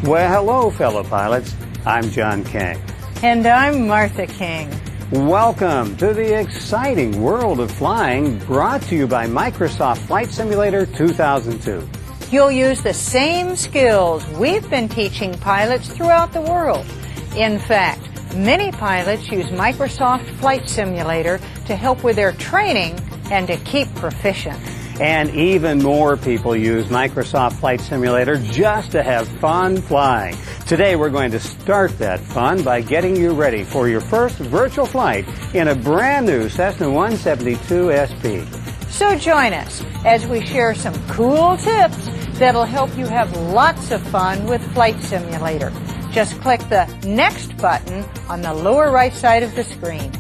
Well, hello, fellow pilots. I'm John King. And I'm Martha King. Welcome to the exciting world of flying, brought to you by Microsoft Flight Simulator 2002. You'll use the same skills we've been teaching pilots throughout the world. In fact, many pilots use Microsoft Flight Simulator to help with their training and to keep proficient. And even more people use Microsoft Flight Simulator just to have fun flying. Today we're going to start that fun by getting you ready for your first virtual flight in a brand new Cessna 172 SP. So join us as we share some cool tips that'll help you have lots of fun with Flight Simulator. Just click the Next button on the lower right side of the screen.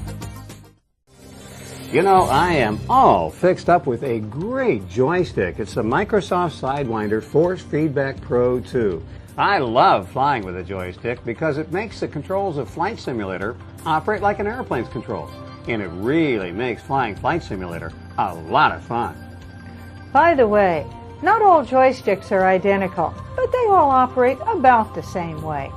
You know, I am all fixed up with a great joystick. It's the Microsoft Sidewinder Force Feedback Pro 2. I love flying with a joystick because it makes the controls of Flight Simulator operate like an airplane's controls. And it really makes flying Flight Simulator a lot of fun. By the way, not all joysticks are identical, but they all operate about the same way.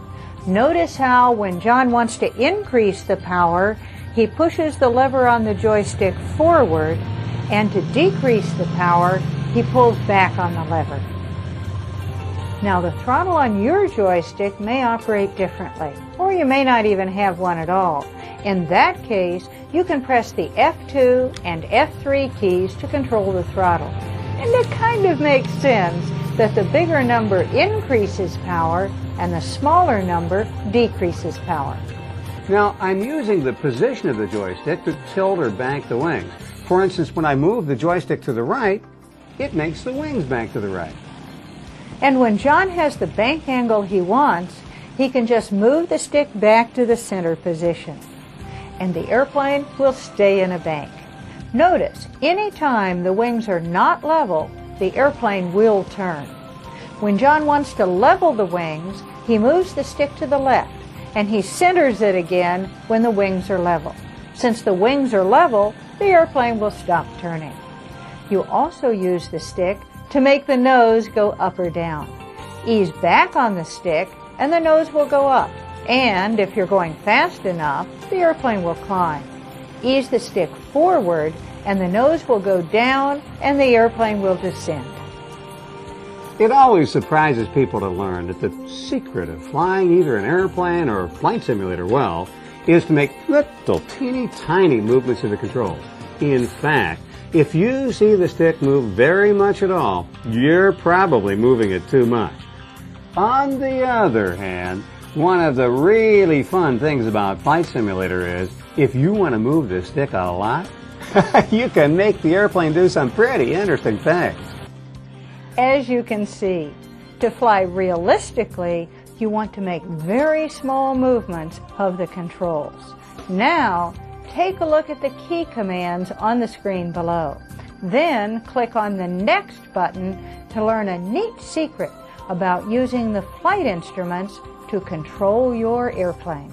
Notice how when John wants to increase the power, he pushes the lever on the joystick forward, and to decrease the power, he pulls back on the lever. Now the throttle on your joystick may operate differently, or you may not even have one at all. In that case, you can press the F2 and F3 keys to control the throttle. And it kind of makes sense that the bigger number increases power and the smaller number decreases power. Now, I'm using the position of the joystick to tilt or bank the wings. For instance, when I move the joystick to the right, it makes the wings bank to the right. And when John has the bank angle he wants, he can just move the stick back to the center position. And the airplane will stay in a bank. Notice, anytime the wings are not level, the airplane will turn. When John wants to level the wings, he moves the stick to the left, and he centers it again when the wings are level. Since the wings are level, the airplane will stop turning. You also use the stick to make the nose go up or down. Ease back on the stick, and the nose will go up. And if you're going fast enough, the airplane will climb. Ease the stick forward, and the nose will go down, and the airplane will descend. It always surprises people to learn that the secret of flying either an airplane or Flight Simulator well is to make little teeny tiny movements in the controls. In fact, if you see the stick move very much at all, you're probably moving it too much. On the other hand, one of the really fun things about Flight Simulator is if you want to move the stick a lot, you can make the airplane do some pretty interesting things. As you can see, to fly realistically, you want to make very small movements of the controls. Now, take a look at the key commands on the screen below. Then click on the Next button to learn a neat secret about using the flight instruments to control your airplane.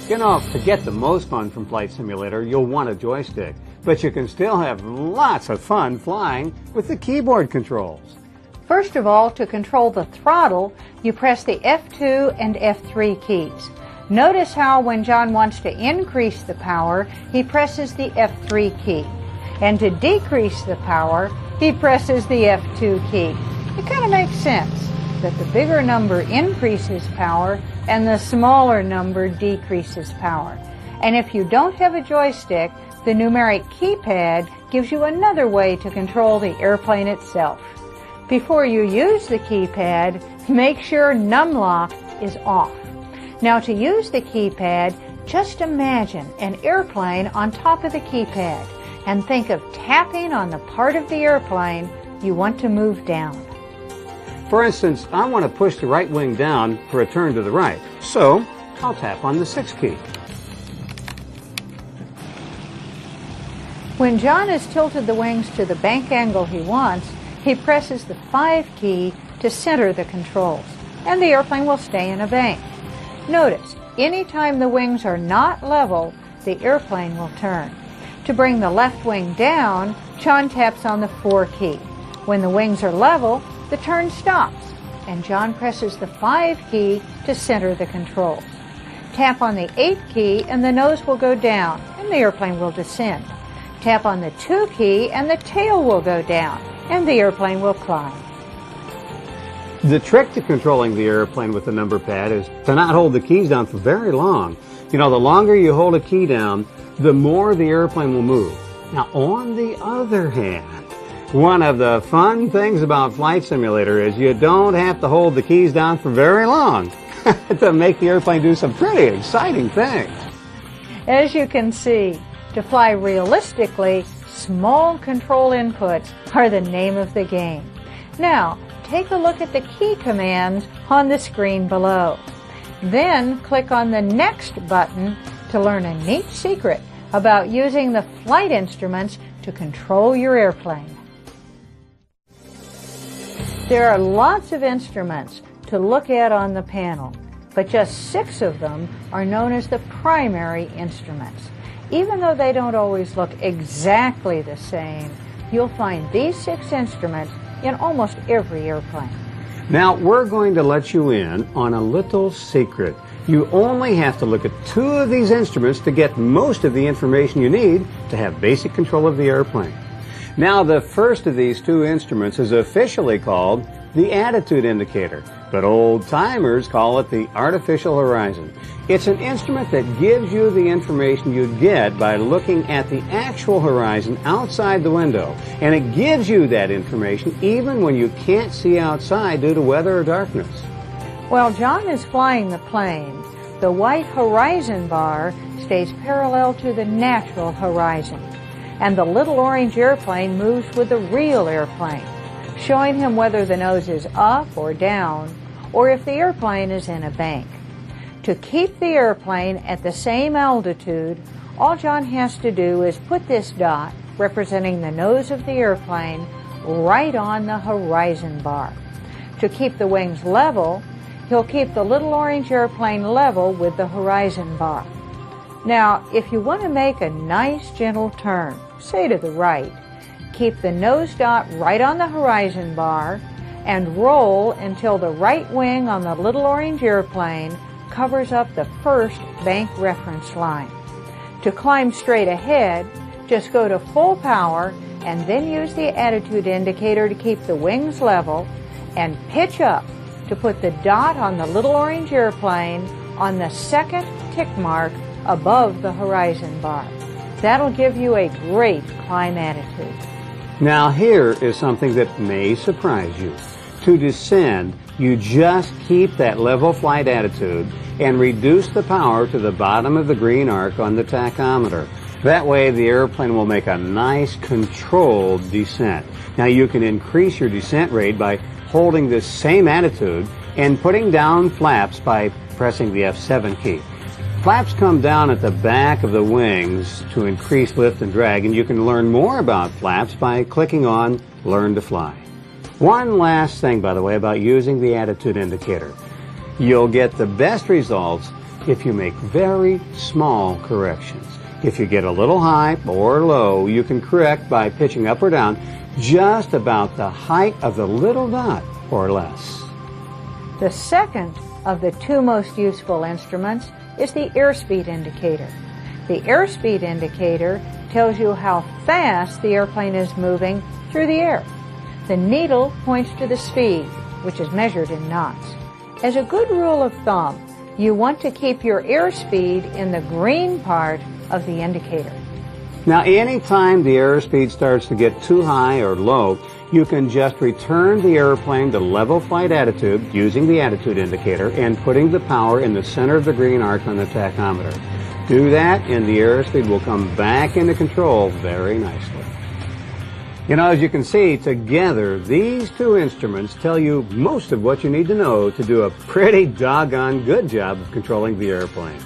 You know, to get the most fun from Flight Simulator, you'll want a joystick. But you can still have lots of fun flying with the keyboard controls. First of all, to control the throttle, you press the F2 and F3 keys. Notice how when John wants to increase the power, he presses the F3 key. And to decrease the power, he presses the F2 key. It kind of makes sense that the bigger number increases power and the smaller number decreases power. And if you don't have a joystick, the numeric keypad gives you another way to control the airplane itself. Before you use the keypad, make sure numlock is off. Now to use the keypad, just imagine an airplane on top of the keypad and think of tapping on the part of the airplane you want to move down. For instance, I want to push the right wing down for a turn to the right, so I'll tap on the 6 key. When John has tilted the wings to the bank angle he wants, he presses the 5 key to center the controls, and the airplane will stay in a bank. Notice, anytime the wings are not level, the airplane will turn. To bring the left wing down, John taps on the 4 key. When the wings are level, the turn stops. and John presses the 5 key to center the controls. Tap on the 8 key and the nose will go down and the airplane will descend. Tap on the 2 key and the tail will go down and the airplane will climb. The trick to controlling the airplane with the number pad is to not hold the keys down for very long. You know, the longer you hold a key down, the more the airplane will move. Now, on the other hand, one of the fun things about Flight Simulator is you don't have to hold the keys down for very long to make the airplane do some pretty exciting things. As you can see, to fly realistically, small control inputs are the name of the game. Now, take a look at the key commands on the screen below. Then click on the Next button to learn a neat secret about using the flight instruments to control your airplane. There are lots of instruments to look at on the panel, but just 6 of them are known as the primary instruments. Even though they don't always look exactly the same, you'll find these 6 instruments in almost every airplane. Now, we're going to let you in on a little secret. You only have to look at 2 of these instruments to get most of the information you need to have basic control of the airplane. Now, the first of these 2 instruments is officially called the attitude indicator, but old-timers call it the artificial horizon. It's an instrument that gives you the information you'd get by looking at the actual horizon outside the window, and it gives you that information even when you can't see outside due to weather or darkness. While John is flying the plane, the white horizon bar stays parallel to the natural horizon, and the little orange airplane moves with the real airplane, showing him whether the nose is up or down, or if the airplane is in a bank. To keep the airplane at the same altitude, all John has to do is put this dot, representing the nose of the airplane, right on the horizon bar. To keep the wings level, he'll keep the little orange airplane level with the horizon bar. Now, if you want to make a nice gentle turn, say to the right, keep the nose dot right on the horizon bar and roll until the right wing on the little orange airplane covers up the first bank reference line. To climb straight ahead, just go to full power and then use the attitude indicator to keep the wings level and pitch up to put the dot on the little orange airplane on the second tick mark above the horizon bar. That'll give you a great climb attitude. Now, here is something that may surprise you. To descend, you just keep that level flight attitude and reduce the power to the bottom of the green arc on the tachometer. That way, the airplane will make a nice controlled descent. Now, you can increase your descent rate by holding this same attitude and putting down flaps by pressing the F7 key. Flaps come down at the back of the wings to increase lift and drag, and you can learn more about flaps by clicking on Learn to Fly. One last thing, by the way, about using the attitude indicator. You'll get the best results if you make very small corrections. If you get a little high or low, you can correct by pitching up or down just about the height of the little dot or less. The second of the 2 most useful instruments is the airspeed indicator. The airspeed indicator tells you how fast the airplane is moving through the air. The needle points to the speed, which is measured in knots. As a good rule of thumb, you want to keep your airspeed in the green part of the indicator. Now, anytime the airspeed starts to get too high or low, you can just return the airplane to level flight attitude using the attitude indicator and putting the power in the center of the green arc on the tachometer. Do that and the airspeed will come back into control very nicely. You know, as you can see, together, these 2 instruments tell you most of what you need to know to do a pretty doggone good job of controlling the airplane.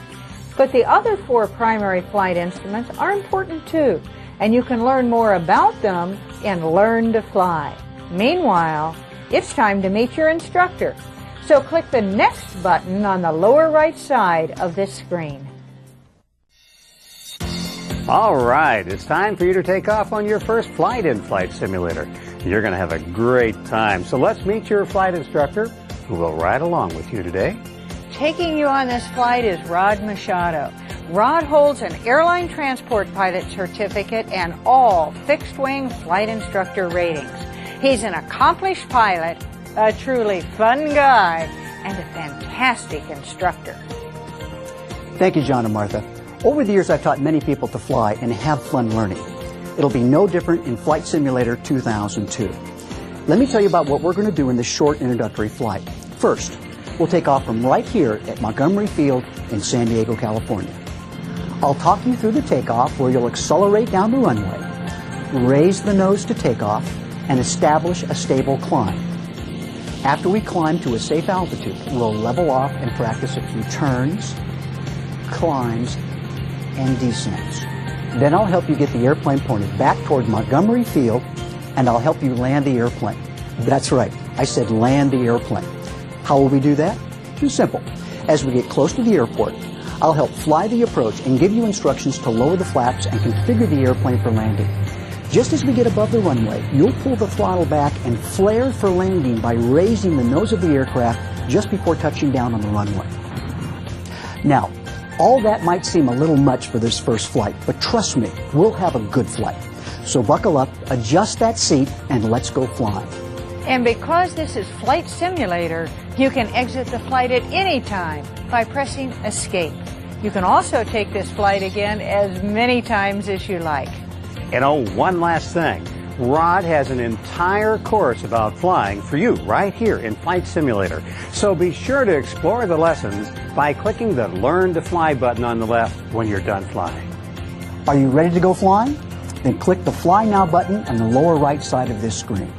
But the other 4 primary flight instruments are important too, and you can learn more about them in Learn to Fly. Meanwhile, it's time to meet your instructor. So click the Next button on the lower right side of this screen. All right, it's time for you to take off on your first flight in Flight Simulator. You're going to have a great time. So let's meet your flight instructor, who will ride along with you today. Taking you on this flight is Rod Machado. Rod holds an airline transport pilot certificate and all fixed-wing flight instructor ratings. He's an accomplished pilot, a truly fun guy, and a fantastic instructor. Thank you, John and Martha. Over the years, I've taught many people to fly and have fun learning. It'll be no different in Flight Simulator 2002. Let me tell you about what we're going to do in this short introductory flight. First, we'll take off from right here at Montgomery Field in San Diego, California. I'll talk you through the takeoff where you'll accelerate down the runway, raise the nose to takeoff, and establish a stable climb. After we climb to a safe altitude, we'll level off and practice a few turns, climbs, and descents. Then I'll help you get the airplane pointed back toward Montgomery Field, and I'll help you land the airplane. That's right, I said land the airplane. How will we do that? It's simple. As we get close to the airport, I'll help fly the approach and give you instructions to lower the flaps and configure the airplane for landing. Just as we get above the runway, you'll pull the throttle back and flare for landing by raising the nose of the aircraft just before touching down on the runway. Now, all that might seem a little much for this first flight, but trust me, we'll have a good flight. So buckle up, adjust that seat, and let's go flying. And because this is Flight Simulator, you can exit the flight at any time by pressing Escape. You can also take this flight again as many times as you like. And oh, one last thing. Rod has an entire course about flying for you right here in Flight Simulator. So be sure to explore the lessons by clicking the Learn to Fly button on the left when you're done flying. Are you ready to go flying? Then click the Fly Now button on the lower right side of this screen.